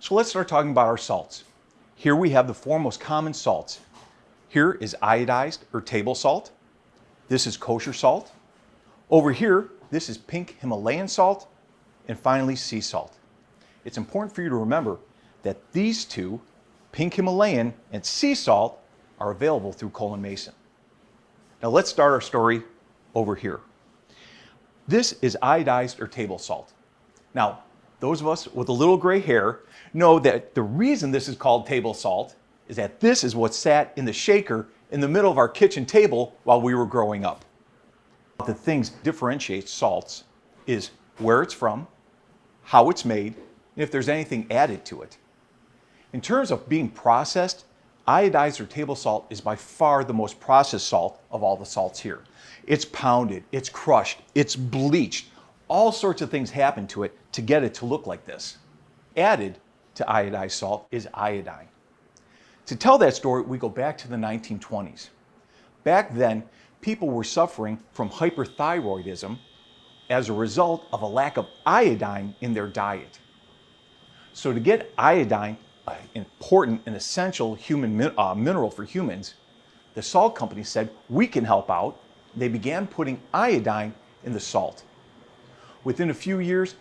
So let's start talking about our salts. Here we have the four most common salts. Here is iodized or table salt. This is kosher salt. Over here, this is pink Himalayan salt. And finally, sea salt. It's important for you to remember that these two, pink Himalayan and sea salt, are available through Cole & Mason. Now let's start our story over here. This is iodized or table salt. Now, those of us with a little gray hair know that the reason this is called table salt is that this is what sat in the shaker in the middle of our kitchen table while we were growing up. The things that differentiate salts is where it's from, how it's made, and if there's anything added to it. In terms of being processed, iodized or table salt is by far the most processed salt of all the salts here. It's pounded, it's crushed, it's bleached. All sorts of things happen to it to get it to look like this. Added to iodized salt is iodine. To tell that story, we go back to the 1920s. Back then, people were suffering from hyperthyroidism as a result of a lack of iodine in their diet. So to get iodine, an important and essential human mineral for humans, the salt company said, we can help out. They began putting iodine in the salt. Within a few years,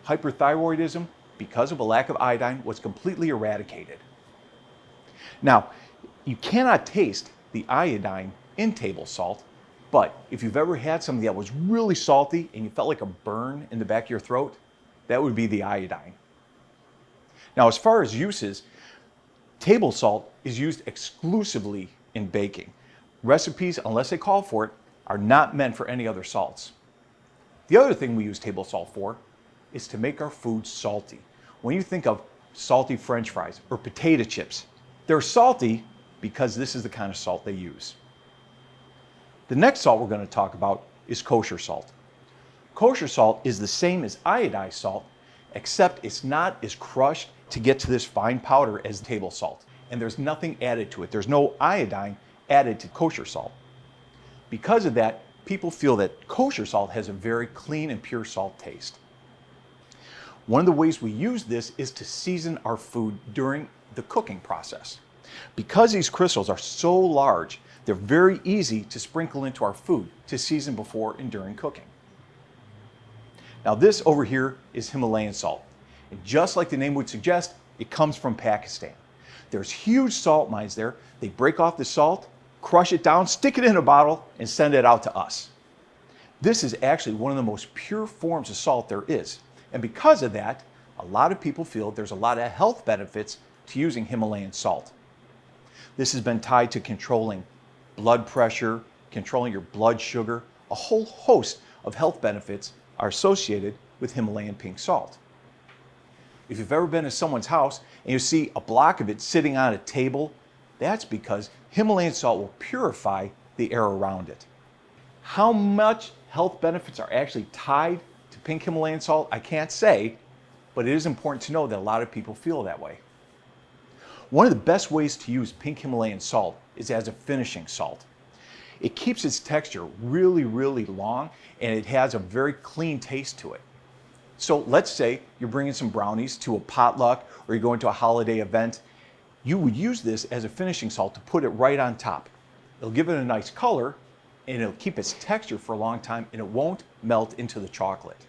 hyperthyroidism, because of a lack of iodine, was completely eradicated. Now, you cannot taste the iodine in table salt, but if you've ever had something that was really salty and you felt like a burn in the back of your throat, that would be the iodine. Now, as far as uses, table salt is used exclusively in baking. Recipes, unless they call for it, are not meant for any other salts. The other thing we use table salt for is to make our food salty. When you think of salty French fries or potato chips, they're salty because this is the kind of salt they use. The next salt we're going to talk about is kosher salt. Kosher salt is the same as iodized salt, except it's not as crushed to get to this fine powder as table salt. And there's nothing added to it. There's no iodine added to kosher salt. Because of that, people feel that kosher salt has a very clean and pure salt taste. One of the ways we use this is to season our food during the cooking process. Because these crystals are so large, they're very easy to sprinkle into our food to season before and during cooking. Now this over here is Himalayan salt. And just like the name would suggest, it comes from Pakistan. There's huge salt mines there. They break off the salt, crush it down, stick it in a bottle, and send it out to us. This is actually one of the most pure forms of salt there is. And because of that, a lot of people feel there's a lot of health benefits to using Himalayan salt. This has been tied to controlling blood pressure, controlling your blood sugar. A whole host of health benefits are associated with Himalayan pink salt. If you've ever been to someone's house and you see a block of it sitting on a table, that's because Himalayan salt will purify the air around it. How much health benefits are actually tied to pink Himalayan salt, I can't say, but it is important to know that a lot of people feel that way. One of the best ways to use pink Himalayan salt is as a finishing salt. It keeps its texture really, really long, and it has a very clean taste to it. So let's say you're bringing some brownies to a potluck or you're going to a holiday event. You would use this as a finishing salt to put it right on top. It'll give it a nice color and it'll keep its texture for a long time and it won't melt into the chocolate.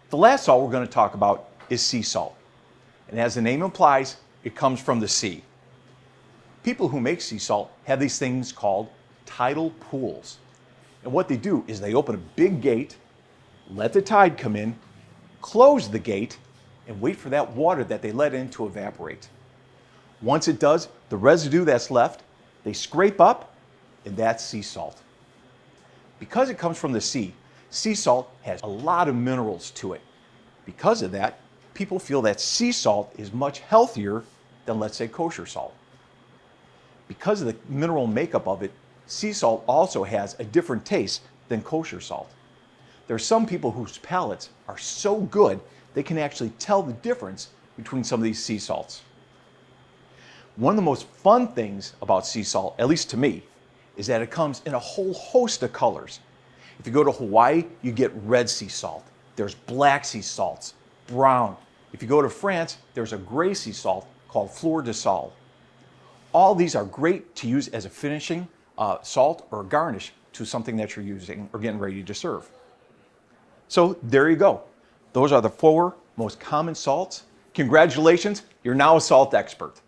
The last salt we're going to talk about is sea salt. And as the name implies, it comes from the sea. People who make sea salt have these things called tidal pools. And what they do is they open a big gate, let the tide come in, close the gate, and wait for that water that they let in to evaporate. Once it does, the residue that's left, they scrape up, and that's sea salt. Because it comes from the sea salt has a lot of minerals to it. Because of that, people feel that sea salt is much healthier than, let's say, kosher salt. Because of the mineral makeup of it, sea salt also has a different taste than kosher salt. There are some people whose palates are so good they can actually tell the difference between some of these sea salts. One of the most fun things about sea salt, at least to me, is that it comes in a whole host of colors. If you go to Hawaii, you get red sea salt. There's black sea salts, brown, If you go to France, there's a gray sea salt called fleur de sal. All these are great to use as a finishing salt or garnish to something that you're using or getting ready to serve. So there you go. Those are the 4 most common salts. Congratulations, you're now a salt expert.